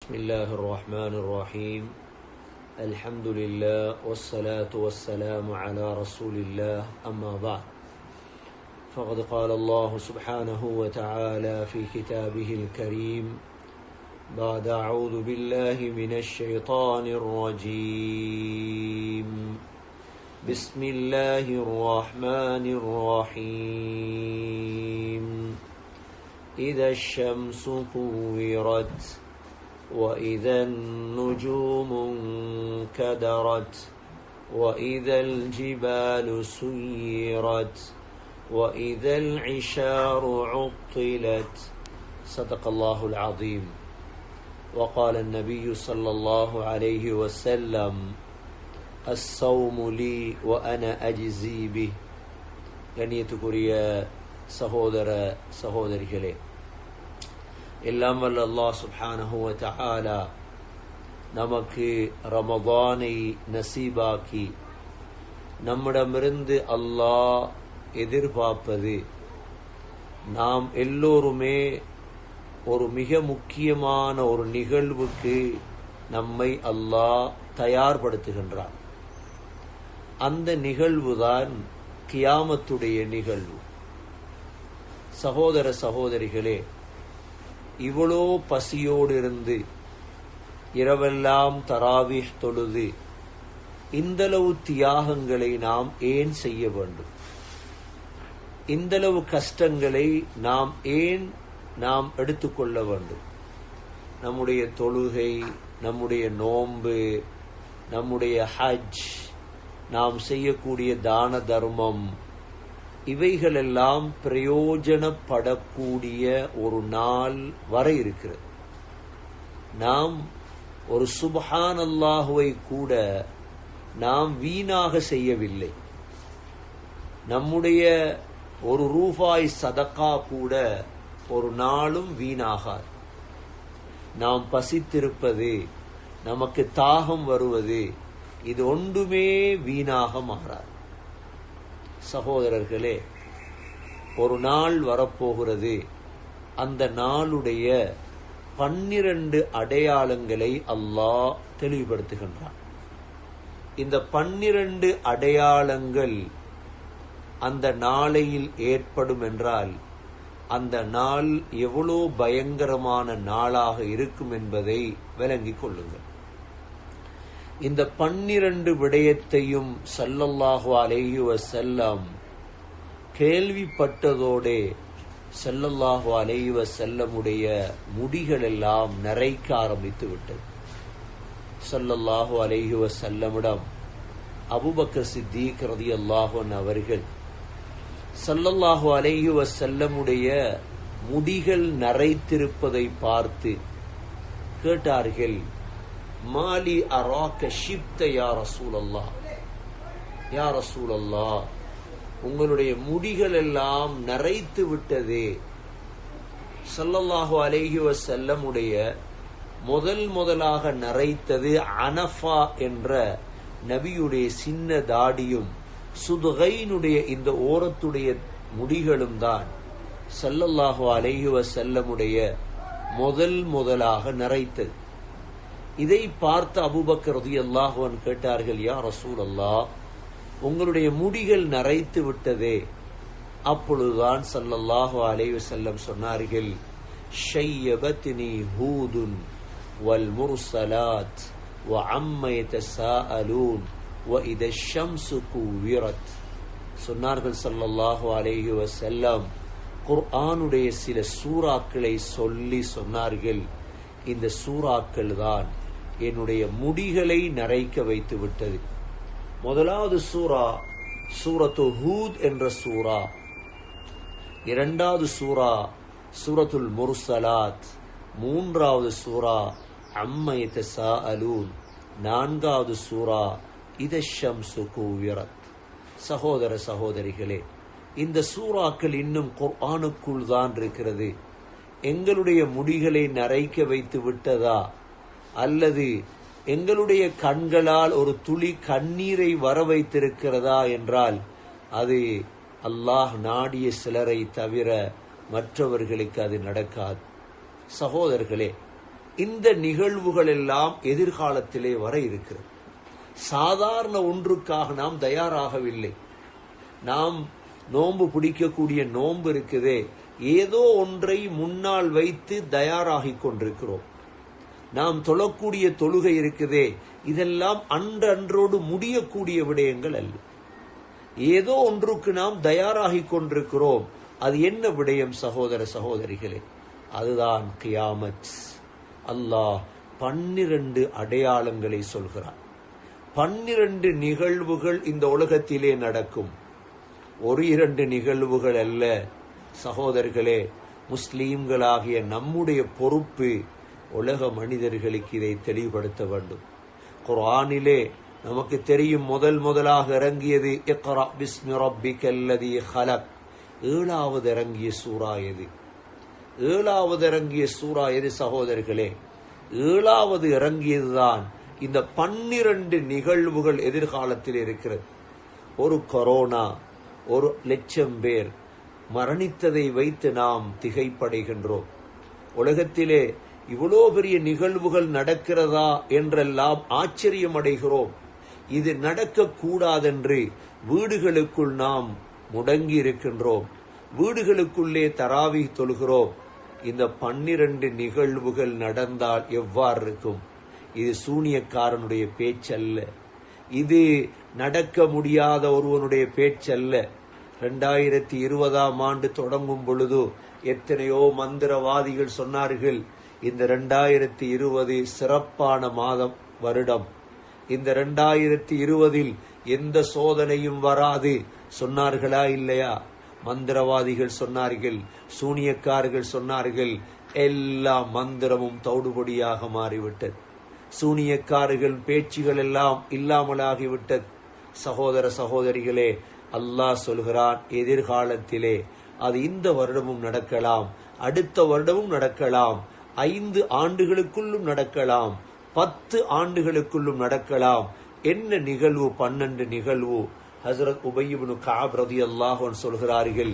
بسم الله الرحمن الرحيم. الحمد لله والصلاة والسلام على رسول الله. أما بعد، فقد قال الله سبحانه وتعالى في كتابه الكريم بعد أعوذ بالله من الشيطان الرجيم. بسم الله الرحمن الرحيم. إذا الشمس كورت وإذا النجوم انكدرت وإذا الجبال سيرت وإذا العشار عطلت. صدق الله العظيم. وقال النبي صلى الله عليه وسلم: الصوم لي وأنا أجزي به. கண்ணியத்துக்குரிய சகோதர சகோதரிகளே, எல்லாம் வல்ல அல்லாஹ் சுப்ஹானஹு வ தஆலா நமக்கு ரமதானை நசீபாக்கி நம்மிடமிருந்து அல்லாஹ் எதிர்பார்ப்பது, நாம் எல்லோருமே ஒரு மிக முக்கியமான ஒரு நிகழ்வுக்கு நம்மை அல்லாஹ் தயார்படுத்துகின்றான். அந்த நிகழ்வுதான் கியாமத்துடைய நிகழ்வு. சகோதர சகோதரிகளே, இவ்வளோ பசியோடு இருந்து இரவெல்லாம் தராவீஹ் தொழுது இந்தளவு தியாகங்களை நாம் ஏன் செய்ய வேண்டும்? இந்தளவு கஷ்டங்களை நாம் எடுத்துக்கொள்ள வேண்டும்? நம்முடைய தொழுகை, நம்முடைய நோன்பு, நம்முடைய ஹஜ், நாம் செய்யக்கூடிய தான தர்மம், இவைகளெல்லாம் பிரயோஜனப்படக்கூடிய ஒரு நாள் வர இருக்கிறது. நாம் ஒரு சுப்ஹான் அல்லாஹுவை கூட நாம் வீணாக செய்யவில்லை. நம்முடைய ஒரு ரூபாய் சதக்கா கூட ஒரு நாளும் வீணாகாது. நாம் பசித்திருப்பது, நமக்கு தாகம் வருவது, இது ஒன்றுமே வீணாக மாறாது. சகோதரர்களே, ஒரு நாள் வரப்போகிறது. அந்த நாளுடைய 12 அடையாளங்களை அல்லாஹ் தெளிவுபடுத்துகின்றான். இந்த 12 அடையாளங்கள் அந்த நாளையில் ஏற்படும் என்றால் அந்த நாள் எவ்வளோ பயங்கரமான நாளாக இருக்கும் என்பதை விளங்கிக் கொள்ளுங்கள். இந்த 12 விடயத்தையும் ஸல்லல்லாஹு அலைஹி வஸல்லம் கேள்விப்பட்டதோடே ஸல்லல்லாஹு அலைஹி வஸல்லமுடைய முடிகள் எல்லாம் நரைக்க ஆரம்பித்து விட்டது. ஸல்லல்லாஹு அலைஹி வஸல்லமிடம் அபூபக்கர் சித்தீக் ரலியல்லாஹு அன்ஹு அவர்கள் ஸல்லல்லாஹு அலைஹி வஸல்லமுடைய முடிகள் நரைத்திருப்பதை பார்த்து கேட்டார்கள்: மாலி அராக்க ஷிப்த யா ரசூலல்லாஹ். யா ரசூலல்லாஹ், உங்களுடைய முடிகள் எல்லாம் நரைத்து விட்டதே. ஸல்லல்லாஹு அலைஹி வஸல்லமுடைய முதலாக நரைத்தது அனஃபா என்ற நபியுடைய சின்ன தாடியும் சுதுகைனுடைய இந்த ஓரத்துடைய முடிகளும் தான் ஸல்லல்லாஹு அலைஹி வஸல்லமுடைய முதலாக நரைத்தது. இதை பார்த்த அபூபக்கர் ரலியல்லாஹு அன்ஹு கேட்டார்கள்: யா ரசூலல்லாஹ், உங்களுடைய முடிகள் நரைத்து விட்டதே. அப்பொழுதுதான் ஸல்லல்லாஹு அலைஹி வஸல்லம் சொன்னார்கள்: ஷய்யபத்னி ஹூதுன் வல் முர்ஸலாத் வ அம்ம யதஸாஅலூன் வ இத ஷம்ஸு குவிரத். சொன்னார்கள் ஸல்லல்லாஹு அலைஹி வஸல்லம், குர்ஆனுடைய சில சூறாக்களை சொல்லி சொன்னார்கள், இந்த சூறாக்கள் தான் என்னுடைய முடிகளை நரைக்க வைத்து விட்டது. முதலாவது சூரா சூரத்து ஹூத் என்ற சூரா, இரண்டாவது சூரா சூரத்துல் முர்ஸலாத், மூன்றாவது சூரா அம்ம யதஸாஅலூன், நான்காவது சூரா இத ஷம்ஸு குவிரத். சகோதர சகோதரிகளே, இந்த சூறாக்கள் இன்னும் குர்ஆனுக்குள் தான் இருக்கிறது. எங்களுடைய முடிகளை நரைக்க வைத்து விட்டதா, அல்லது எங்களுடைய கண்களால் ஒரு துளி கண்ணீரை வர வைத்திருக்கிறதா என்றால் அது அல்லாஹ் நாடிய சிலரை தவிர மற்றவர்களுக்கு அது நடக்காது. சகோதரர்களே, இந்த நிகழ்வுகள் எல்லாம் எதிர்காலத்திலே வர இருக்கிறது. சாதாரண ஒன்றுக்காக நாம் தயாராகவில்லை. நாம் நோன்பு பிடிக்கக்கூடிய நோன்பு இருக்குதே, ஏதோ ஒன்றை முன்னால் வைத்து தயாராகிக் கொண்டிருக்கிறோம். நாம் தொழக்கூடிய தொழுகை இருக்குதே, இதெல்லாம் அன்றோடு முடியக்கூடிய விடயங்கள் அல்ல. ஏதோ ஒன்றுக்கு நாம் தயாராகிக் கொண்டிருக்கிறோம். அது என்ன விடயம் சகோதர சகோதரிகளே? அதுதான் கியாமத். அல்லாஹ் 12 அடையாளங்களை சொல்கிறார். 12 நிகழ்வுகள் இந்த உலகத்திலே நடக்கும். 1-2 நிகழ்வுகள் அல்ல சகோதரர்களே. முஸ்லீம்களாகிய நம்முடைய பொறுப்பு உலக மனிதர்களுக்கு இதை தெளிவுபடுத்த வேண்டும். குர்ஆனிலே நமக்கு தெரியும், முதலாக இறங்கியது இக்ரா பிஸ்மி ரப்பிக்கல்லதீ ஹலக். 7வது இறங்கிய சூரா எது? 7வது இறங்கிய சூரா எது சகோதரர்களே? 7வது இறங்கியதுதான். இந்த 12 நிகழ்வுகள் எதிர்காலத்தில் இருக்கிறது. ஒரு கொரோனா, 1,00,000 பேர் மரணித்ததை வைத்து நாம் திகைப்படைகின்றோம். உலகத்திலே இவ்வளோ பெரிய நிகழ்வுகள் நடக்கிறதா என்றெல்லாம் ஆச்சரியம் அடைகிறோம். இது நடக்கக்கூடாதென்று வீடுகளுக்குள் நாம் முடங்கி இருக்கின்றோம். வீடுகளுக்குள்ளே தராவி தொழுகிறோம். இந்த 12 நிகழ்வுகள் நடந்தால் எவ்வாறு இருக்கும்? இது சூனியக்காரனுடைய பேச்சல்ல, இது நடக்க முடியாத ஒருவனுடைய பேச்சல்ல. 2020ஆம் ஆண்டு தொடங்கும் பொழுது எத்தனையோ மந்திரவாதிகள் சொன்னார்கள், இந்த 2020 சிறப்பான மாதம், வருடம். இந்த 2020இல் எந்த சோதனையும் வராது சொன்னார்களா இல்லையா? மந்திரவாதிகள் சொன்னார்கள், சூனியக்காரர்கள் சொன்னார்கள். எல்லா மந்திரமும் தவிடுபொடியாக மாறிவிட்டது. சூனியக்காரர்கள் பேச்சுகள் எல்லாம் இல்லாமலாகிவிட்டது. சகோதர சகோதரிகளே, அல்லாஹ் சொல்கிறான், எதிர்காலத்திலே அது இந்த வருடமும் நடக்கலாம், அடுத்த வருடமும் நடக்கலாம், 5 ஆண்டுகளுக்குள்ளும் நடக்கலாம், 10 ஆண்டுகளுக்குள்ளும் நடக்கலாம். என்ன நிகழ்வு? 12 நிகழ்வு. ஹஸ்ரத் உபய் இப்னு கஅப் ரலியல்லாஹு அன்ஹு சொல்கிறார்கள்,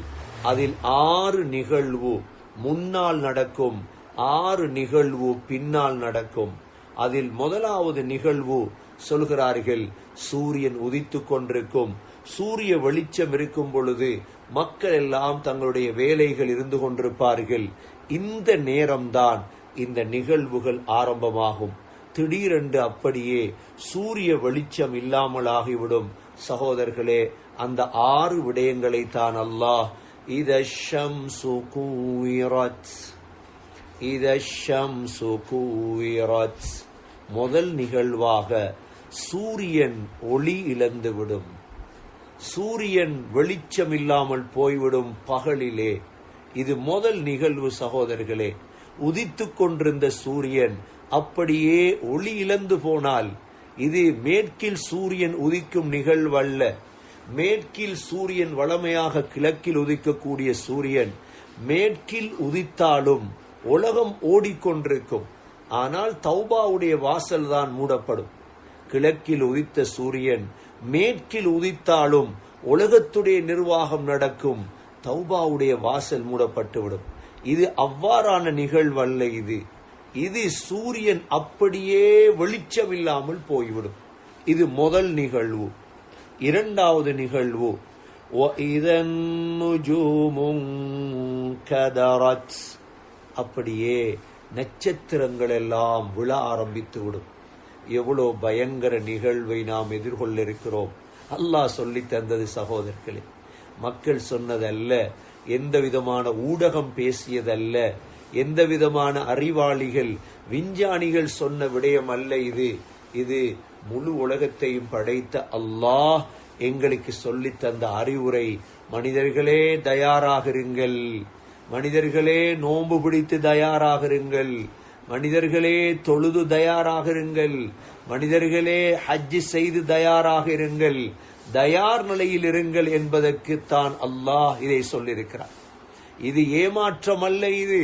அதில் 6 நிகழ்வு முன்னால் நடக்கும், 6 நிகழ்வு பின்னால் நடக்கும். அதில் முதலாவது நிகழ்வு சொல்கிறார்கள், சூரியன் உதித்துக் கொண்டிருக்கும். சூரிய வெளிச்சம் இருக்கும் பொழுது மக்கள் எல்லாம் தங்களுடைய வேலைகள் இருந்து கொண்டிருப்பார்கள். இந்த நேரம்தான் இந்த நிகழ்வுகள் ஆரம்பமாகும். திடீரென்று அப்படியே சூரிய வெளிச்சம் இல்லாமலாகிவிடும். சகோதரர்களே, அந்த 6 விடயங்களை தான் அல்லாஹ் இதஷம்சு கூவிரத், இதஷம்சு கூவிரத், முதல் நிகழ்வாக சூரியன் ஒளி இழந்துவிடும், சூரியன் வெளிச்சம் இல்லாமல் போய்விடும் பகலிலே. இது முதல் நிகழ்வு சகோதரர்களே. உதித்துக் கொண்டிருந்த சூரியன் அப்படியே ஒளி இழந்து போனால், இது மேற்கில் சூரியன் உதிக்கும் நிகழ்வல்ல. மேற்கில் சூரியன் வளமையாக கிழக்கில் உதிக்கக்கூடிய சூரியன் மேற்கில் உதித்தாலும் உலகம் ஓடிக்கொண்டிருக்கும். ஆனால் தௌபாவுடைய வாசல் தான் மூடப்படும். கிழக்கில் உதித்த சூரியன் மேற்கில் உதித்தாலும் உலகத்துடைய நிர்வாகம் நடக்கும், தௌபாவுடைய வாசல் மூடப்பட்டுவிடும். இது அவ்வாறான நிகழ்வல்ல. இது சூரியன் அப்படியே வெளிச்சமில்லாமல் போய்விடும். இது முதல் நிகழ்வு. இரண்டாவது நிகழ்வு, அப்படியே நட்சத்திரங்கள் எல்லாம் விழ ஆரம்பித்துவிடும். எவ்வளோ பயங்கர நிகழ்வை நாம் எதிர்கொள்ள இருக்கிறோம். அல்லாஹ் சொல்லி தந்தது சகோதரர்களே, மக்கள் சொன்னதல்ல, எந்த விதமான ஊடகம் பேசியதல்ல, எந்த விதமான அறிவாளிகள் விஞ்ஞானிகள் சொன்ன விடயம் அல்ல. இது முழு உலகத்தையும் படைத்த அல்லாஹ் எங்களுக்கு சொல்லி தந்த அறிவுரை. மனிதர்களே தயாராகிருங்கள், மனிதர்களே நோன்பு பிடித்து தயாராகிருங்கள், மனிதர்களே தொழுது தயாராகிருங்கள், மனிதர்களே ஹஜ் செய்து தயாராக இருங்கள், தயார் நிலையில் இருங்கள் என்பதற்கு தான் அல்லாஹ் இதை சொல்லியிருக்கிறார். இது ஏமாற்றம் அல்ல. இது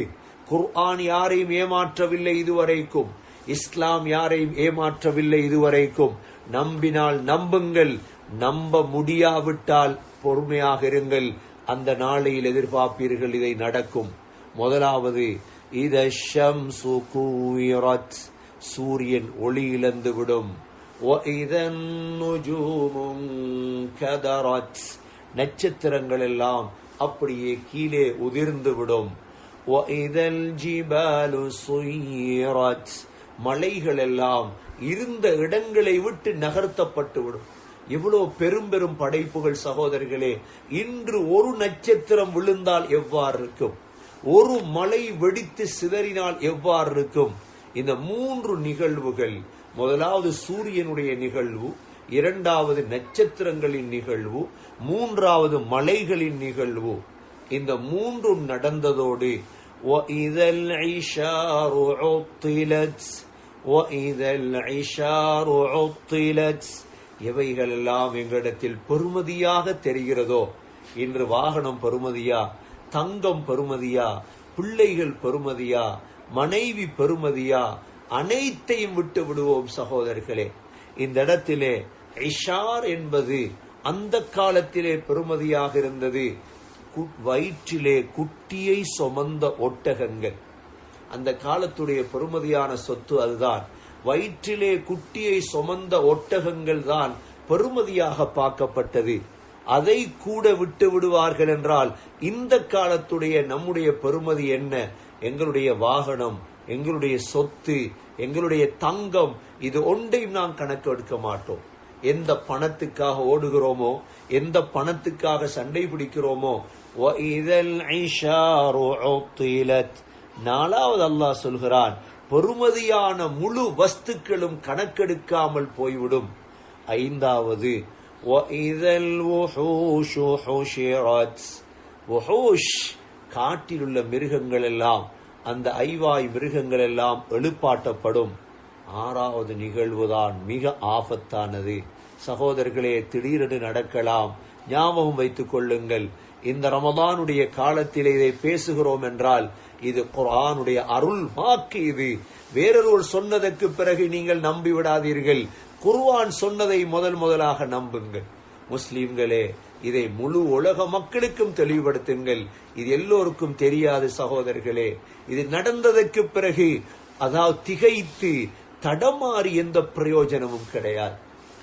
குர்ஆன் யாரையும் ஏமாற்றவில்லை இதுவரைக்கும். இஸ்லாம் யாரையும் ஏமாற்றவில்லை இதுவரைக்கும். நம்பினால் நம்புங்கள், நம்ப முடியாவிட்டால் பொறுமையாக இருங்கள். அந்த நாளையில் எதிர்பார்ப்பீர்கள், இதை நடக்கும். முதலாவது இதா ஷம்ஸு குவிரத், சூரியன் ஒளி இழந்து விடும். وَإِذَا النُّجُومُ انْكَدَرَتْ, நட்சத்திரங்கள் எல்லாம் அப்படியே கீழே உதிர்ந்து விடும். وَإِذَا الْجِبَالُ سُيِّرَتْ, மலைகள் எல்லாம் இருந்த இடங்களை விட்டு நகர்த்தப்பட்டு விடும். எவ்வளவு பெரும் பெரும் படைப்புகள் சகோதரர்களே. இன்று ஒரு நட்சத்திரம் விழுந்தால் எவ்வாறு இருக்கும், ஒரு மலை வெடித்து சிதறினால் எவ்வாறு இருக்கும். இந்த மூன்று நிகழ்வுகள், முதலாவது சூரியனுடைய நிகழ்வு, இரண்டாவது நட்சத்திரங்களின் நிகழ்வு, மூன்றாவது மலைகளின் நிகழ்வு. இந்த மூன்றும் நடந்ததோடு وَإِذَا الْعِشَارُ عُطِّلَتْ وَإِذَا الْعِشَارُ عُطِّلَتْ, எவைகள் எல்லாம் எங்களிடத்தில் பெருமதியாக தெரிகிறதோ, இன்று வாகனம் பெருமதியா, தங்கம் பெருமதியா, பிள்ளைகள் பெருமதியா, மனைவி பெருமதியா, அனைத்தையும் விட்டு விடுவோம் சகோதரர்களே. இந்த இடத்திலே இஷார் என்பது அந்த காலத்திலே பெருமதியாக இருந்தது. வயிற்றிலே குட்டியை சுமந்த ஒட்டகங்கள், அந்த காலத்துடைய பெருமதியான சொத்து அதுதான். வயிற்றிலே குட்டியை சுமந்த ஒட்டகங்கள் தான் பெருமதியாக பார்க்கப்பட்டது. அதை கூட விட்டு விடுவார்கள் என்றால் இந்த காலத்துடைய நம்முடைய பெருமதி என்ன? எங்களுடைய வாகனம், எங்களுடைய சொத்து, எங்களுடைய தங்கம், இது ஒன்றையும் நாம் கணக்கு எடுக்க மாட்டோம். எந்த பணத்துக்காக ஓடுகிறோமோ, எந்த பணத்துக்காக சண்டை பிடிக்கிறோமோ. நாலாவது அல்லாஹ் சொல்கிறான், பெருமதியான முழு வஸ்துக்களும் கணக்கெடுக்காமல் போய்விடும். ஐந்தாவது காட்டில் உள்ள மிருகங்கள் எல்லாம், அந்த ஐவாய் மிருகங்கள் எல்லாம் எழுப்பாட்டப்படும். ஆறாவது நிகழ்வுதான் மிக ஆபத்தானது சகோதரர்களே. திடீரென்று நடக்கலாம். ஞாபகம் வைத்துக் கொள்ளுங்கள், இந்த ரமதானுடைய காலத்திலே இதை பேசுகிறோம் என்றால் இது குர்ஆனுடைய அருள் வாக்கு. இது வேறொரு சொன்னதற்கு பிறகு நீங்கள் நம்பிவிடாதீர்கள். குர்ஆன் சொன்னதை முதலாக நம்புங்கள். முஸ்லிம்களே, இதை முழு உலக மக்களுக்கும் தெளிவுபடுத்துங்கள். இது எல்லோருக்கும் தெரியாது சகோதரர்களே. இது நடந்ததற்கு பிறகு அதாவது திகைத்து தடமாறி எந்த பிரயோஜனமும் கிடையாது.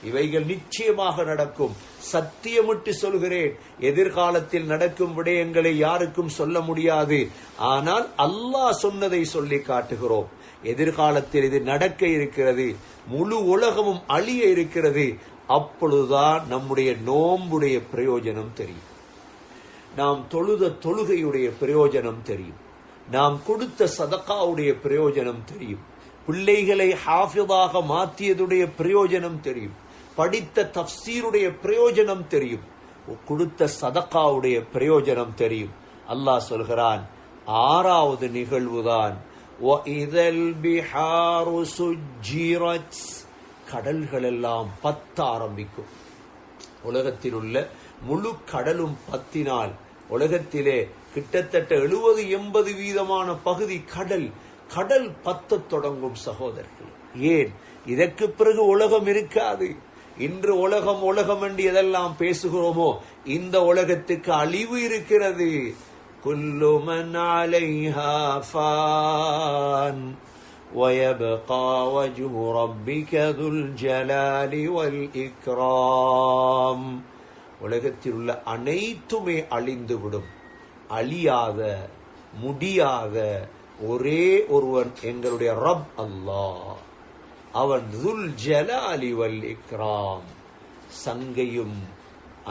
இவைகள் நிச்சயமாக நடக்கும். சத்தியமிட்டு சொல்கிறேன், எதிர்காலத்தில் நடக்கும் விடயங்களை யாருக்கும் சொல்ல முடியாது. ஆனால் அல்லாஹ் சொன்னதை சொல்லி காட்டுகிறோம். எதிர்காலத்தில் இது நடக்க இருக்கிறது, முழு உலகமும் அழிய இருக்கிறது. அப்பொழுதுதான் நம்முடைய நோன்புடைய பிரயோஜனம் தெரியும், நாம் தொழுத தொழுகையுடைய பிரயோஜனம் தெரியும், நாம் கொடுத்த சதகாவுடைய பிரயோஜனம் தெரியும், பிள்ளைகளை ஹாஃபிதாக மாற்றியதுடைய பிரயோஜனம் தெரியும், படித்த தஃப்சீருடைய பிரயோஜனம் தெரியும், கொடுத்த சதகாவுடைய பிரயோஜனம் தெரியும். அல்லாஹ் சொல்கிறான், ஆறாவது நிகழ்வுதான் கடல்கள் எல்லாம் பத்த ஆரம்பிக்கும். உலகத்தில் உள்ள முழு கடலும் பத்தினால் உலகத்திலே கிட்டத்தட்ட 70-80% பகுதி கடல் பத்த தொடங்கும் சகோதரர்கள். ஏன்? இதற்கு பிறகு உலகம் இருக்காது. இன்று உலகம் என்று எதெல்லாம் பேசுகிறோமோ இந்த உலகத்துக்கு அழிவு இருக்கிறது. குல்லு மன் அலைஹா ஃபான் وَيَبْقَى وَجْهُ رَبِّكَ ذُو الْجَلَالِ وَالْإِكْرَامِ. உலகத்தில் உள்ள அனைத்துமே அழிந்துவிடும். அழியாத முடியாத ஒரே ஒருவன் எங்களுடைய ரப் அல்லாஹ். அவன் துல் ஜலாலி வல் இக்ராம், சங்கையும்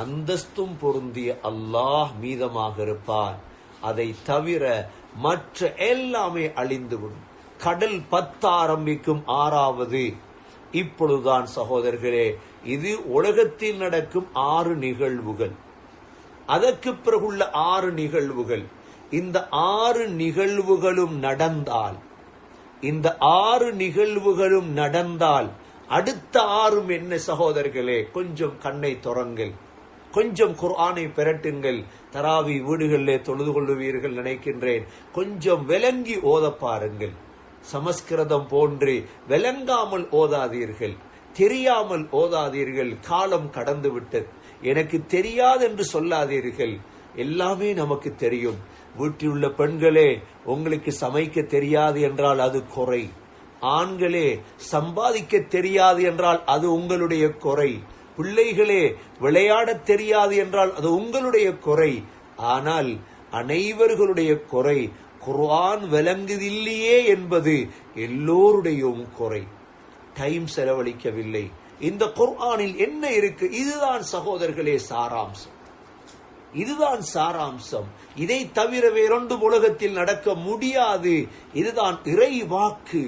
அந்தஸ்தும் பொருந்திய அல்லாஹ் மீதமாக இருப்பான். அதை தவிர மற்ற எல்லாமே அழிந்துவிடும். கடல் பத்த ஆரம்பிக்கும். ஆறாவது, இப்பொழுதுதான் சகோதரர்களே, இது உலகத்தில் நடக்கும் 6 நிகழ்வுகள். அதற்கு பிறகுள்ள 6 நிகழ்வுகள். இந்த 6 நிகழ்வுகளும் நடந்தால், இந்த 6 நிகழ்வுகளும் நடந்தால் அடுத்த 6 என்ன சகோதரர்களே? கொஞ்சம் கண்ணை திறங்கள், கொஞ்சம் குர்ஆனை பிரட்டுங்கள். தராவி வீடுகளிலே தொழுது கொள்ளுவீர்கள் நினைக்கின்றேன். கொஞ்சம் விளங்கி ஓத பாருங்கள். சமஸ்கிருதம் போன்று விளங்காமல் ஓதாதீர்கள், தெரியாமல் ஓதாதீர்கள். காலம் கடந்து விட்டது, எனக்கு தெரியாது என்று சொல்லாதீர்கள். எல்லாமே நமக்கு தெரியும். வீட்டில் உள்ள பெண்களே, உங்களுக்கு சமைக்க தெரியாது என்றால் அது குறை. ஆண்களே, சம்பாதிக்க தெரியாது என்றால் அது உங்களுடைய குறை. பிள்ளைகளே, விளையாட தெரியாது என்றால் அது உங்களுடைய குறை. ஆனால் அனைவர்களுடைய குறை குர்ஆன் விளங்குதில்லையே என்பது எல்லோருடையும் குறை. டைம் செலவழிக்கவில்லை. இந்த குர்ஆனில் என்ன இருக்கு? இதுதான் சகோதரர்களே சாராம்சம். இதுதான் சாராம்சம். இதை தவிர வேறொன்றும் உலகத்தில் நடக்க முடியாது. இதுதான் இறை வாக்கு.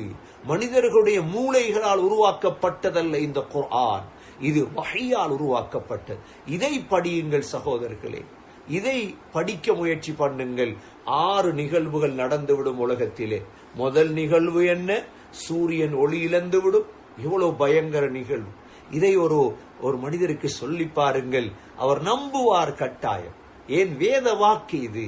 மனிதர்களுடைய மூளைகளால் உருவாக்கப்பட்டதல்ல இந்த குர்ஆன். இது வஹீயால் உருவாக்கப்பட்டது. இதை படியுங்கள் சகோதரர்களே. இதை படிக்க முயற்சி பண்ணுங்கள். 6 நிகழ்வுகள் நடந்துவிடும் உலகத்திலே. முதல் நிகழ்வு என்ன? சூரியன் ஒளி இழந்து விடும். எவ்வளவு பயங்கர நிகழ்வு! இதை ஒரு மனிதருக்கு சொல்லி பாருங்கள், அவர் நம்புவார் கட்டாயம். ஏன்? வேத வாக்கு இது.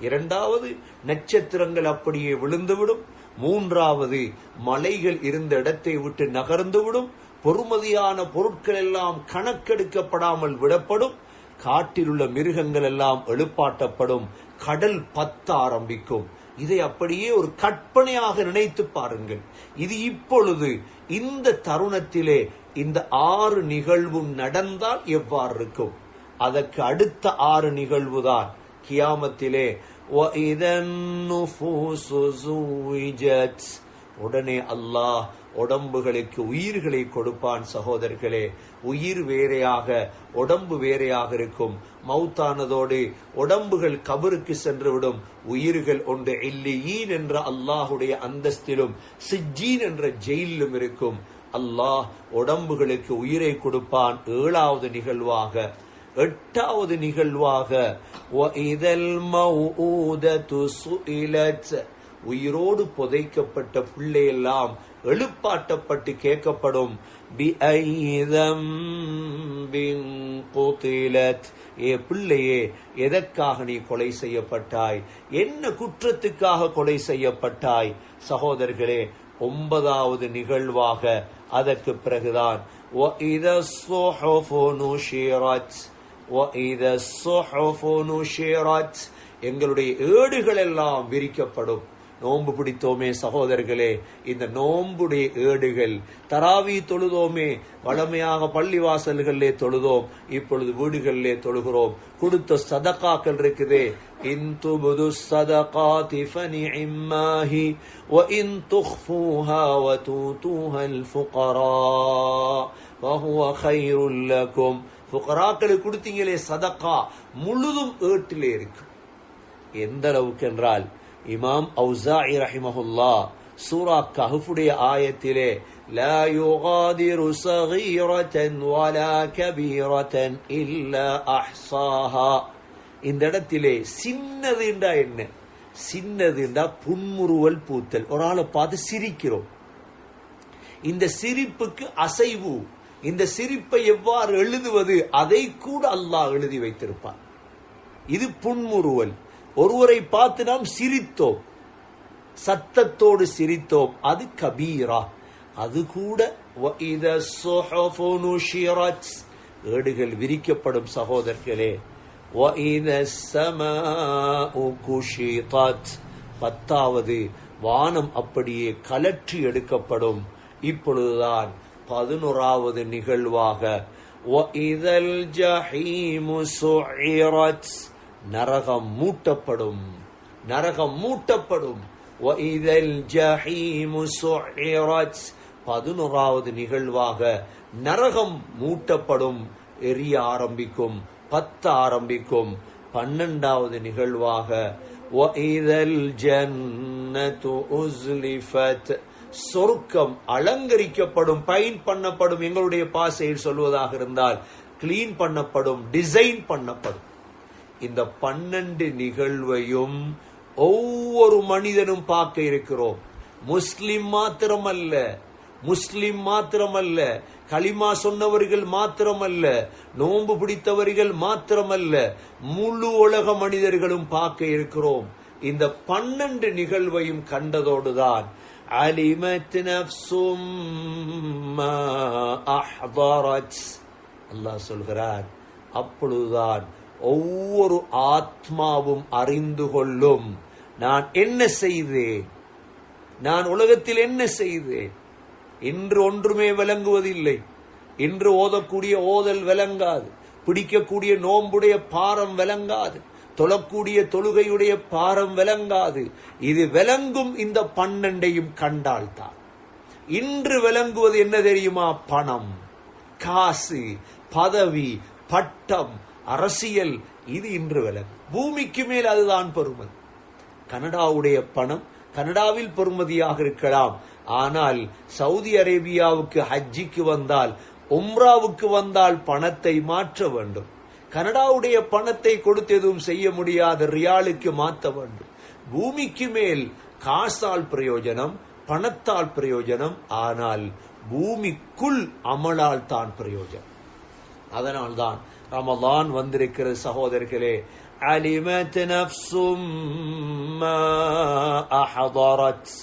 இரண்டாவது, நட்சத்திரங்கள் அப்படியே விழுந்துவிடும். மூன்றாவது, மலைகள் இருந்த இடத்தை விட்டு நகர்ந்துவிடும். பொறுமதியான பொருட்கள் எல்லாம் கணக்கெடுக்கப்படாமல் விடப்படும். காட்டில் உள்ள மிருகங்கள் எல்லாம் எழுப்பாட்டப்படும். கடல் பத்த ஆரம்பிக்கும். இதை அப்படியே ஒரு கற்பனையாக நினைத்து பாருங்கள். இது இப்பொழுது இந்த தருணத்திலே இந்த 6 நிகழ்வும் நடந்தால் எவ்வாறு இருக்கும்? அதற்கு அடுத்த 6 நிகழ்வுதான் கியாமத்திலே உடனே அல்லாஹ் உடம்புகளுக்கு உயிர்களை கொடுப்பான். சகோதரர்களே, உயிர் வேறையாக உடம்பு வேறையாக இருக்கும். மௌத்தானதோடு உடம்புகள் கபருக்கு சென்றுவிடும். உயிர்கள் ஒன்று இல்லீன் என்ற அல்லாஹுடைய அந்தஸ்திலும் சிஜ்ஜீன் என்ற ஜெயிலும் இருக்கும். அல்லாஹ் உடம்புகளுக்கு உயிரை கொடுப்பான். 7வது நிகழ்வாக. 8வது நிகழ்வாக உயிரோடு புதைக்கப்பட்ட பிள்ளையெல்லாம் எழுப்பாட்டப்பட்டு கேட்கப்படும். ஏ பிள்ளையே, எதற்காக நீ கொலை செய்யப்பட்டாய்? என்ன குற்றத்துக்காக கொலை செய்யப்பட்டாய்? சகோதரர்களே, 9வது நிகழ்வாக அதற்கு பிறகுதான் எங்களுடைய ஏடுகள் எல்லாம் விரிக்கப்படும். நோன்பு பிடித்தோமே சகோதரர்களே, இந்த நோன்புடைய ஏடுகள், தராவி தொழுதோமே, வளமையாக பள்ளிவாசல்களிலே தொழுதோம், இப்பொழுது வீடுகளிலே தொழுகிறோம். கொடுத்த சதகாக்கள் இருக்குதே, இன் துபுது ஸதகாத்தி ஃபனிஇம்மாஹி வ இன் துக்ஃபூஹா வ தூதுஹல் ஃபுகரா வஹுவ கைருல் லகும். ஃபுகராக்களுக்கு கொடுத்தீங்களே சதகா, முழுதும் ஏட்டிலே இருக்கு. எந்த அளவுக்கு என்றால், இமாம் அவுஸாஇ ரஹிமஹுல்லாஹ் சூரா கஹ்ஃபுடைய ஆயத்திலே லா யுகாதிரு ஸகீரத்தன் வலா கபீரத்தன் இல்லா அஹ்ஸாஹா, இந்த இடத்திலே சின்னதுண்டா என்ன? சின்னதுண்டா புன்முறுவல் பூத்தல். ஒரு ஆளை பார்த்து சிரிக்கிறோம். இந்த சிரிப்புக்கு அசைவு, இந்த சிரிப்பை எவ்வாறு எழுதுவது, அதை கூட அல்லாஹ் எழுதி வைத்திருப்பார். இது புன்முறுவல். ஒருவரை பார்த்து நாம் சிரித்தோம், சத்தத்தோடு சிரித்தோம், அது கபீரா. அது கூட ஏடுகள் விரிக்கப்படும். சகோதரர்களே, 10வது வானம் அப்படியே கலற்றி எடுக்கப்படும். இப்பொழுதுதான் 11வது நிகழ்வாக நரகம் மூட்டப்படும். நரகம் மூட்டப்படும். 11வது நிகழ்வாக நரகம் மூட்டப்படும், எரிய ஆரம்பிக்கும், 10 ஆரம்பிக்கும். 12வது நிகழ்வாக சொர்க்கம் அலங்கரிக்கப்படும், பெயிண்ட் பண்ணப்படும். எங்களுடைய பாசையில் சொல்வதாக இருந்தால் கிளீன் பண்ணப்படும், டிசைன் பண்ணப்படும். இந்த 12 நிகழ்வையும் ஒவ்வொரு மனிதனும் பார்க்க இருக்கிறோம். முஸ்லிம் மாத்திரமல்ல, கலிமா சொன்னவர்கள் மாத்திரமல்ல, நோன்பு பிடித்தவர்கள் மாத்திரமல்ல, முழு உலக மனிதர்களும் பார்க்க இருக்கிறோம். இந்த 12 நிகழ்வையும் கண்டதோடுதான் அலிமத் நஃப்சும் மா அஹ்தரத், அல்லாஹ் சொல்கிறார், அப்பொழுதுதான் ஒவ்வொரு ஆத்மாவும் அறிந்து கொள்ளும், நான் என்ன செய்தேன், நான் உலகத்தில் என்ன செய்தேன். இன்று ஒன்றுமே விளங்குவதில்லை. இன்று ஓதக்கூடிய ஓதல் விளங்காது, பிடிக்கக்கூடிய நோன்புடைய பாரம் விளங்காது, தொழக்கூடிய தொழுகையுடைய பாரம் விளங்காது. இது விளங்கும் இந்த 12ஐயும் கண்டால்தான். இன்று விளங்குவது என்ன தெரியுமா? பணம், காசு, பதவி, பட்டம், அரசியல். இது இன்று விளங்கும். பூமிக்கு மேல் அதுதான் பெருமதி. கனடாவுடைய பணம் கனடாவில் பெருமதியாக இருக்கலாம். ஆனால் சவுதி அரேபியாவுக்கு ஹஜ்ஜிக்கு வந்தால், உம்ராவுக்கு வந்தால் பணத்தை மாற்ற வேண்டும். கனடாவுடைய பணத்தை கொடுத்து எதுவும் செய்ய முடியாத ரியாலுக்கு மாற்ற வேண்டும். பூமிக்கு மேல் காசால் பிரயோஜனம், பணத்தால் பிரயோஜனம். ஆனால் பூமிக்குள் அமலால் தான் பிரயோஜனம். அதனால்தான் ரமலான் வந்திருக்கிறது சகோதரர்களே. அலிமத் நஃப்சும் மா அஹதரத்,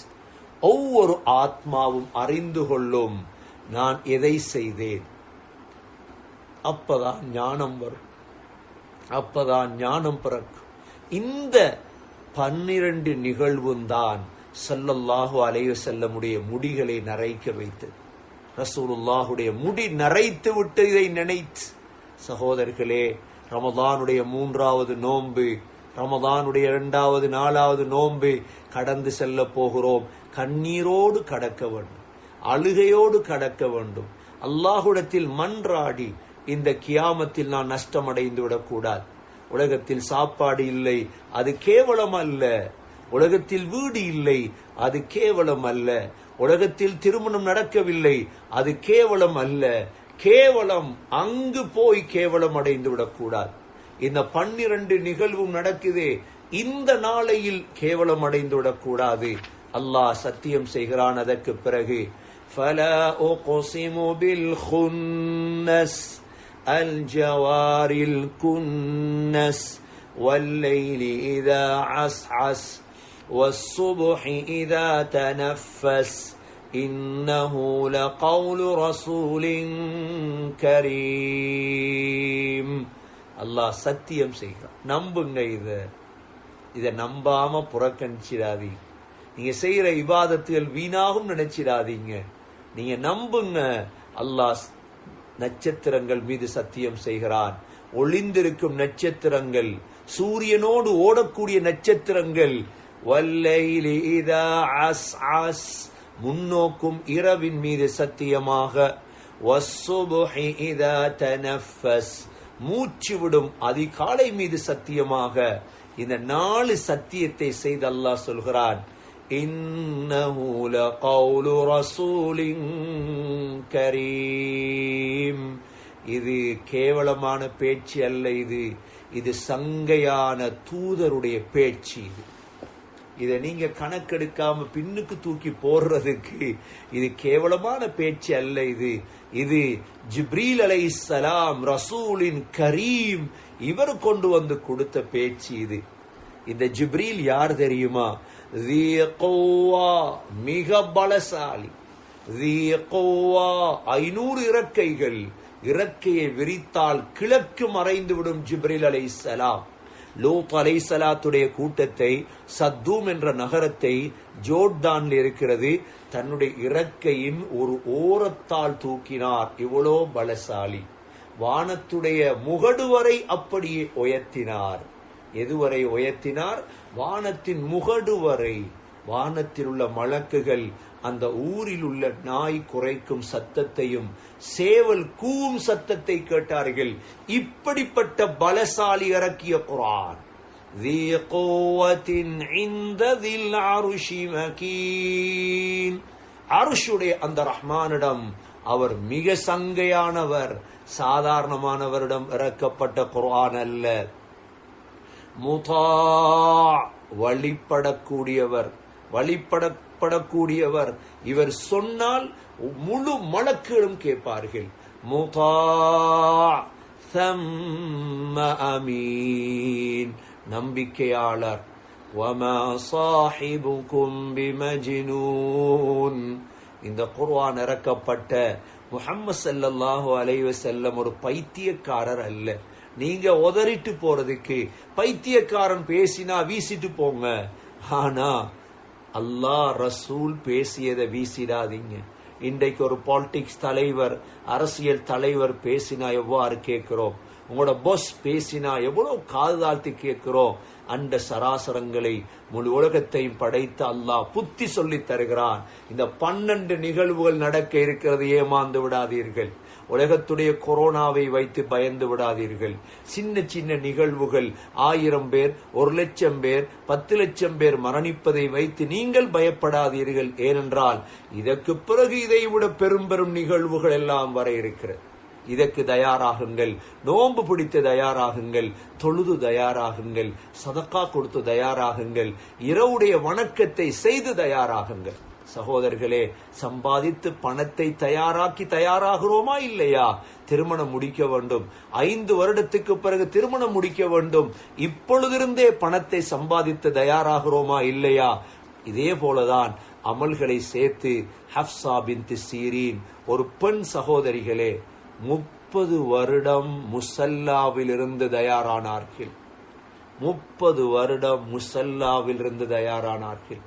ஒவ்வொரு ஆத்மாவும் அறிந்து கொள்ளும், நான் எதை செய்தேன். அப்பதான் ஞானம் வரும், அப்பதான் ஞானம் பிறக்கும். இந்த 12 நிகழ்வும் தான் ஸல்லல்லாஹு அலைஹி வஸல்லமுடைய முடிகளை நரைக்க வைத்தது. ரசூலுல்லாஹுடைய முடி நரைத்து விட்டு இதை நினைத்து சகோதரர்களே, ரமதானுடைய 3வது நோன்பு, ரமதானுடைய 2வது 4வது நோன்பு கடந்து செல்ல போகிறோம். கண்ணீரோடு கடக்க வேண்டும், அழுகையோடு கடக்க வேண்டும். அல்லாஹ்விடத்தில் மன்றாடி, இந்த கியாமத்தில் நான் நஷ்டமடைந்து விடக்கூடாது. உலகத்தில் சாப்பாடு இல்லை, அது கேவலம் அல்ல. உலகத்தில் வீடு இல்லை, அது கேவலம் அல்ல. உலகத்தில் திருமணம் நடக்கவில்லை, அது கேவலம் அல்ல. கேவலம் அங்கு போய் கேவலம் அடைந்து விடக்கூடாது. இந்த 12 நிகழ்வும் நடக்குதே, இந்த நாளையில் கேவலம் அடைந்து விடக்கூடாது. அல்லாஹ் சத்தியம் செய்கிறான். அதற்கு பிறகு فَلَا أُقْسِمُ بِالْخُنَّسِ الْجَوَارِ الْكُنَّسِ وَاللَّيْلِ إِذَا عَسْعَسَ وَالصُّبْحِ إِذَا تَنَفَّسَ إِنَّهُ لَقَوْلُ رَسُولٍ كَرِيمٍ. அல்லாஹ் சத்தியம் செய்கிறான். நம்புங்க. இதை நம்பாம புறக்கணிச்சிடாதீங்க. நீங்க செய்யற இபாதத்துகள் வீணாகும் நினைச்சிடாதீங்க. நீங்க நம்புங்க. அல்லாஹ் நட்சத்திரங்கள் மீது சத்தியம் செய்கிறான். ஒளிந்திருக்கும் நட்சத்திரங்கள், சூரியனோடு ஓடக்கூடிய நட்சத்திரங்கள். வல்லைலி இதா அஸ்அஸ், முன்னோக்கும் இரவின் மீது சத்தியமாக. வஸ்ஸுபுஹி இதா தனஃபஸ், மூச்சு விடும் அதிகாலை மீது சத்தியமாக. இந்த 4 சத்தியத்தை செய்து அல்லாஹ் சொல்கிறான், இன்னஹு லகௌலு ரசூலின் கரீம். இது கேவலமான பேச்சு அல்ல, இது சங்கையான தூதருடைய பேச்சு. இதை நீங்க கணக்கெடுக்காம பின்னுக்கு தூக்கி போடுறதுக்கு இது கேவலமான பேச்சு அல்ல. இது ஜிப்ரீல் அலைஹிஸ்ஸலாம், ரசூலின் கரீம், இவர் கொண்டு வந்து கொடுத்த பேச்சு. இந்த ஜிப்ரீல் யார் தெரியுமா? மிக பலசாலி. 500 இறக்கைகள். இறக்கையை விரித்தால் கிழக்கு மறைந்துவிடும் ஜிப்ரீல் அலைஹிஸ்ஸலாம். லூத் அலைஹிஸ்ஸலாத்துடைய கூட்டத்தை, சத்தூம் என்ற நகரத்தை, ஜோர்டான்ல இருக்கிறது, தன்னுடைய இறக்கையின் ஒரு ஓரத்தால் தூக்கினார். இவ்வளோ பலசாலி. வானத்துடைய முகடு வரை அப்படியே உயர்த்தினார். எதுவரை உயர்த்தினார்? வானத்தின் முகடு வரை. வானத்தில் உள்ள மலக்குகள் அந்த ஊரில் உள்ள நாய் குரைக்கும் சத்தத்தையும் சேவல் கூவும் சத்தத்தை கேட்டார்கள். இப்படிப்பட்ட பலசாலி இறக்கிய குர்ஆன். ذي قوة عند ذي العرش مكين. அர்ஷுடைய அந்த ரஹ்மானிடம் அவர் மிக சங்கையானவர். சாதாரணமானவரிடம் இறக்கப்பட்ட குர்ஆன் அல்ல. முதா, வழிபடக்கூடியவர். இவர் சொன்னால் முழு மலக்குகளும் கேட்பார்கள். முதா ثم அமீன், நம்பிக்கையாளர். وما صاحبكم بمجنون. இந்த குர்ஆன் இறக்கப்பட்ட முஹம்மது ஸல்லல்லாஹு அலைஹி வஸல்லம் ஒரு பைத்தியக்காரர் அல்ல. நீங்க உதறிட்டு போறதுக்கு. பைத்தியக்காரன் பேசினா வீசிட்டு போங்க. ஆனா அல்லாஹ் ரசூல் பேசியதை வீசிடாதீங்க. இன்றைக்கு ஒரு பாலிடிக்ஸ் தலைவர், அரசியல் தலைவர் பேசினா எவ்வாறு கேட்கிறோம்? உங்களோட பாஸ் பேசினா எவ்வளவு காதாழ்த்தி கேட்கிறோம்? அந்த சராசரங்களை முழு உலகத்தையும் படைத்த அல்லாஹ் புத்தி சொல்லி தருகிறான். இந்த 12 நிகழ்வுகள் நடக்க இருக்கிறது, ஏமாந்து விடாதீர்கள். உலகத்துடைய கொரோனாவை வைத்து பயந்து விடாதீர்கள். சின்ன சின்ன நிகழ்வுகள், 1000 பேர், 1,00,000 பேர், 10 லட்சம் பேர் மரணிப்பதை வைத்து நீங்கள் பயப்படாதீர்கள். ஏனென்றால் இதற்கு பிறகு இதைவிட பெரும் பெரும் நிகழ்வுகள் எல்லாம் வர இருக்கிறது. இதற்கு தயாராகுங்கள். நோன்பு பிடித்து தயாராகுங்கள், தொழுது தயாராகுங்கள், சதக்கா கொடுத்து தயாராகுங்கள், இரவுடைய வணக்கத்தை செய்து தயாராகுங்கள். சகோதரர்களே, சம்பாதித்து பணத்தை தயாராகிறோமா இல்லையா? திருமணம் முடிக்க வேண்டும், 5 வருடத்துக்கு பிறகு திருமணம் முடிக்க வேண்டும், இப்பொழுதிருந்தே பணத்தை சம்பாதித்து தயாராகிறோமா இல்லையா? இதே போலதான் அமல்களை சேர்த்து ஹப்சா பின்த் சீரீன் ஒரு பெண் சகோதரிகளே 30 வருடம் முசல்லாவில் இருந்து தயாரானார்கள். 30 வருடம் முசல்லாவில் இருந்து தயாரானார்கள்.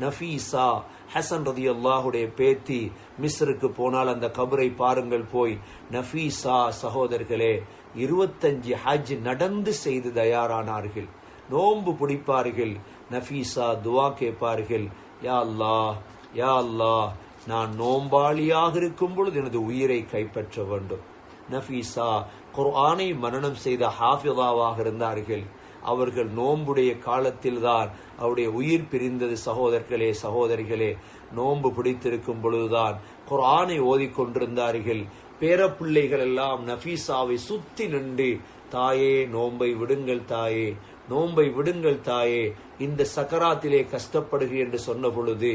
நஃபீசா ஹசன் ரலியல்லாஹுடைய பேத்தி மிஸ்ருக்கு போனால் அந்த கபரை பாருங்கள் போய். நஃபீசா சகோதரர்களே 25 ஹஜ் நடந்து செய்து தயாரானார்கள். நோன்பு பிடிப்பார்கள். நஃபீசா துவா கேட்பார்கள், யா அல்லாஹ், யா அல்லாஹ், நான் நோம்பாளியாக இருக்கும் பொழுது எனது உயிரை கைப்பற்ற வேண்டும். நஃபீசா குர்ஆனை மனனம் செய்த ஹாஃபிதாவாக இருந்தார்கள். அவர்கள் நோன்புடைய காலத்தில் தான் அவருடைய உயிர் பிரிந்தது. சகோதரர்களே, சகோதரிகளே, நோன்பு பிடித்திருக்கும் பொழுதுதான் குர்ஆனை ஓதிக்கொண்டிருந்தார்கள். பேரப்பிள்ளைகள் எல்லாம் நஃபீசாவை சுத்தி நின்று, தாயே நோன்பை விடுங்கள் தாயே, நோன்பை விடுங்கள் தாயே, இந்த சக்கராத்திலே கஷ்டப்படுகிறேன் என்று சொன்ன பொழுது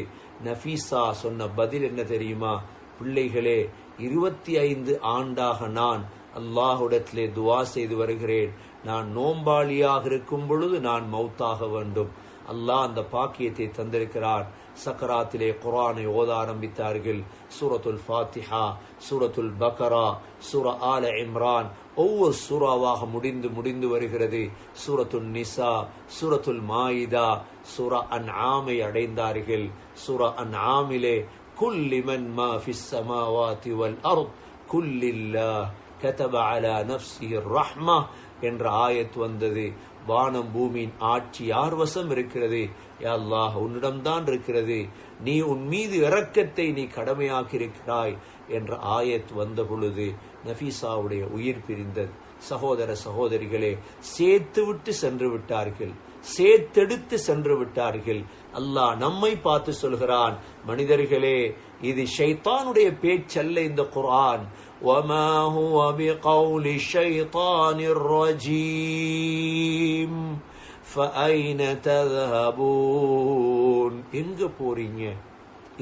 நஃபீசா சொன்ன பதில் என்ன தெரியுமா? பிள்ளைகளே, 25 ஆண்டாக நான் அல்லாஹ்விடத்திலே துவா செய்து வருகிறேன். நான் நோம்பாளியாக இருக்கும் பொழுது நான் மௌத்தாக வேண்டும். அல்லாஹ் அந்த பாக்கியத்தை தந்திருக்கிறான். சக்கராத்திலே குர்ஆனை ஓத ஆரம்பித்தார்கள். சூரத்துல் ஃபாத்திஹா, சூரத்துல் பக்ரா, சூரா ஆல இம்ரான், ஒவ்வொரு சூறாவாக முடிந்து வருகிறது. சூரத்துல் நிசா, சூரத்துல் மாயிதா, சூரா அன்ஆமை அடைந்தார்கள். சூரா அன்ஆமிலே குல்லி மன் மா ஃபிஸ் ஸமாவாதி வல் அர்த் குல்லில்லாஹ் கதப அலா நஃப்ஸிஹி ரஹ்மா என்ற ஆயத் வந்தது. வானம் பூமியின் ஆட்சி யார் வசம் இருக்கிறது? யா அல்லாஹ், உன்னிடம்தான் இருக்கிறது. நீ உன் மீது இரக்கத்தை நீ கடமையாக்கியிருக்கிறாய் என்ற ஆயத் வந்த பொழுது நஃபீசாவுடைய உயிர் பிரிந்தது. சகோதர சகோதரிகளே, சேர்த்துவிட்டு சென்று விட்டார்கள், சேர்த்தெடுத்து சென்று விட்டார்கள். அல்லாஹ் நம்மை பார்த்து சொல்கிறான், மனிதர்களே, இது ஷைத்தானுடைய பேச்சல்ல இந்த குர்ஆன். وَمَا هُوَ بِقَوْلِ الشَّيْطَانِ الرَّجِيمِ فَأَيْنَ تَذْهَبُونَ. எங்க போறீங்க?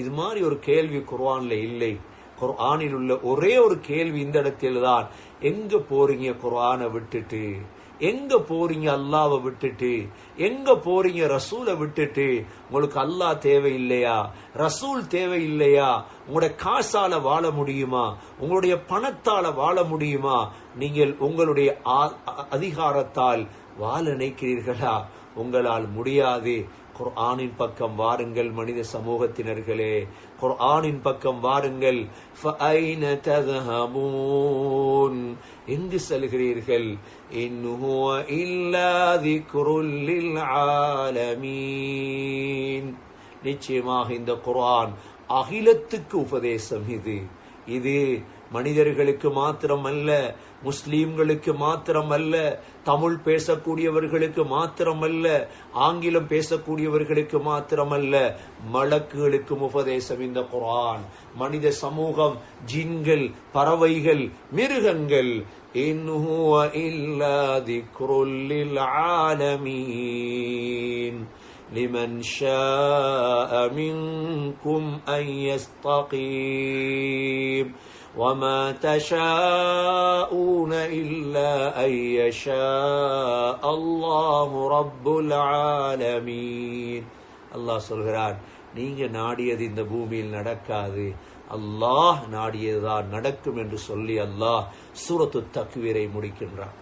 இது மாதிரி ஒரு கேள்வி குர்ஆன்ல இல்லை. குர்ஆனில் உள்ள ஒரே ஒரு கேள்வி இந்த இடத்தில் தான். எங்க போறீங்க குர்ஆனை விட்டுட்டு? எங்க போறீங்க அல்லாஹ்வை விட்டுட்டு? எங்க போறீங்க ரசூலை விட்டுட்டு? உங்களுக்கு அல்லாஹ் தேவை இல்லையா? ரசூல் தேவை இல்லையா? உங்களுடைய காசால வாழ முடியுமா? உங்களுடைய பணத்தால வாழ முடியுமா? நீங்கள் உங்களுடைய அதிகாரத்தால் வாழ நினைக்கிறீர்களா? உங்களால் முடியாது. குர்ஆனின் பக்கம் வாருங்கள் மனித சமூகத்தினர்களே, குர்ஆனின் பக்கம் வாருங்கள். ஃபஐன தذهبون, எங்கு செல்கிறீர்கள்? இன் ஹுவ இல்லா ذிக்ருல் லில் ஆலமீன். நிச்சயமாக இந்த குர்ஆன் அகிலத்துக்கு உபதேசம். இது மனிதர்களுக்கு மாத்திரமல்ல, முஸ்லீம்களுக்கு மாத்திரமல்ல, தமிழ் பேசக்கூடியவர்களுக்கு மாத்திரமல்ல, ஆங்கிலம் பேசக்கூடியவர்களுக்கு மாத்திரமல்ல, மலக்குகளுக்கும் உபதேசம் இந்த குர்ஆன். மனித சமூகம், ஜின்கள், பறவைகள், மிருகங்கள், இன் ஹுவ இல்லா ذிக்ருல் லில் ஆலமீன் லிமன் ஷாஅ மின்கும் அன் யஸ்தகீம் وَمَا تَشَاءُونَ إِلَّا أَن يَشَاءَ اللَّهُ رَبُّ الْعَالَمِينَ. அல்லாஹ் சொல்கிறான், நீங்க நாடியது இந்த பூமியில் நடக்காது, அல்லாஹ் நாடியதுதான் நடக்கும் என்று சொல்லி அல்லாஹ் சூரத்து தக்வீரை முடிக்கின்றான்.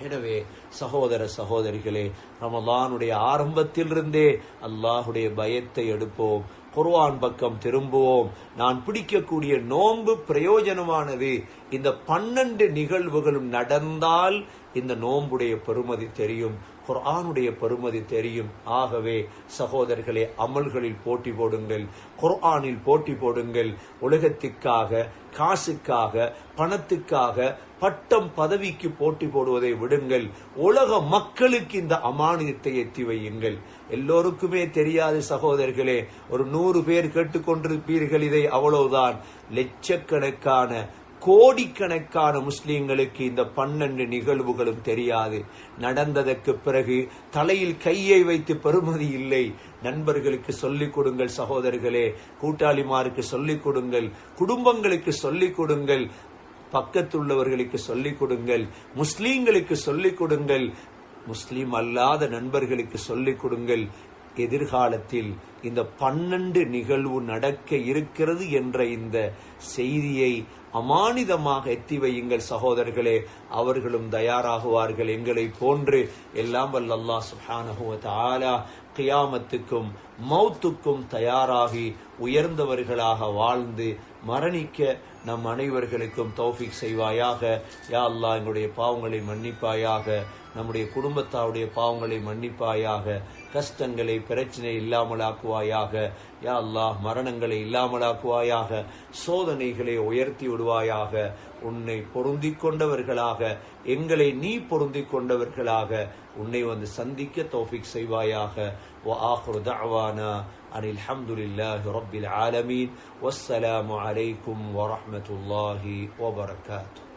எனவே சகோதர சகோதரிகளே, ரமலானுடைய ஆரம்பத்திலிருந்தே அல்லாஹுடைய பயத்தை எடுப்போம், குர்ஆன் பக்கம் திரும்புவோம். நான் பிடிக்கக்கூடிய நோன்பு பிரயோஜனமானது. இந்த 12 நிகழ்வுகளும் நடந்தால் இந்த நோன்புடைய பெருமதி தெரியும், குர்ஆனுடைய பெருமதி தெரியும். ஆகவே சகோதரர்களே, அமல்களில் போட்டி போடுங்கள், குர்ஆனில் போட்டி போடுங்கள். உலகத்திற்காக, காசுக்காக, பணத்துக்காக, பட்டம் பதவிக்கு போட்டி போடுவதை விடுங்கள். உலக மக்களுக்கு இந்த அமானியத்தை எத்தி வையுங்கள். எல்லோருக்குமே தெரியாது சகோதரர்களே, ஒரு 100 பேர் கேட்டுக்கொண்டிருப்பீர்கள் இதை, அவ்வளவுதான். லட்சக்கணக்கான, கோடிக்கணக்கான முஸ்லிம்களுக்கு இந்த 12 நிகழ்வுகளும் தெரியாது. நடந்ததற்கு பிறகு தலையில் கையை வைத்து பெருமதி இல்லை. நண்பர்களுக்கு சொல்லிக் கொடுங்கள் சகோதரர்களே, கூட்டாளிமாருக்கு சொல்லிக் கொடுங்கள், குடும்பங்களுக்கு சொல்லிக் கொடுங்கள், பக்கத்துள்ளவர்களுக்கு சொல்லிக் கொடுங்கள், முஸ்லீம்களுக்கு சொல்லிக் கொடுங்கள், முஸ்லீம் அல்லாத நண்பர்களுக்கு சொல்லிக் கொடுங்கள். எதிர்காலத்தில் இந்த 12 நிகழ்வு நடக்க இருக்கிறது என்ற இந்த செய்தியை அமானிதமாக எத்தி வையுங்கள் சகோதரர்களே. அவர்களும் தயாராகுவார்கள் எங்களை போன்று. எல்லாம் வல்ல அல்லாஹ் சுப்ஹானஹு வ தஆலா கியாமத்துக்கும் மௌத்துக்கும் தயாராகி உயர்ந்தவர்களாக வாழ்ந்து மரணிக்க நம் அனைவர்களுக்கும் தௌஃபீக் செய்வாயாக. யா அல்லாஹ், எங்களுடைய பாவங்களை மன்னிப்பாயாக, நம்முடைய குடும்பத்தாருடைய பாவங்களை மன்னிப்பாயாக, கஷ்டங்களை, பிரச்சனை இல்லாமலாக்குவாயாக. யா அல்லாஹ், மரணங்களை இல்லாமலாக்குவாயாக, சோதனைகளை உயர்த்தி விடுவாயாக. உன்னை பொருந்திக் கொண்டவர்களாக, எங்களை நீ பொருந்திக் கொண்டவர்களாக உன்னை வந்து சந்திக்க தௌஃபீக் செய்வாயாக. وآخر دعوانا أن الحمد لله رب العالمين والسلام عليكم ورحمة الله وبركاته.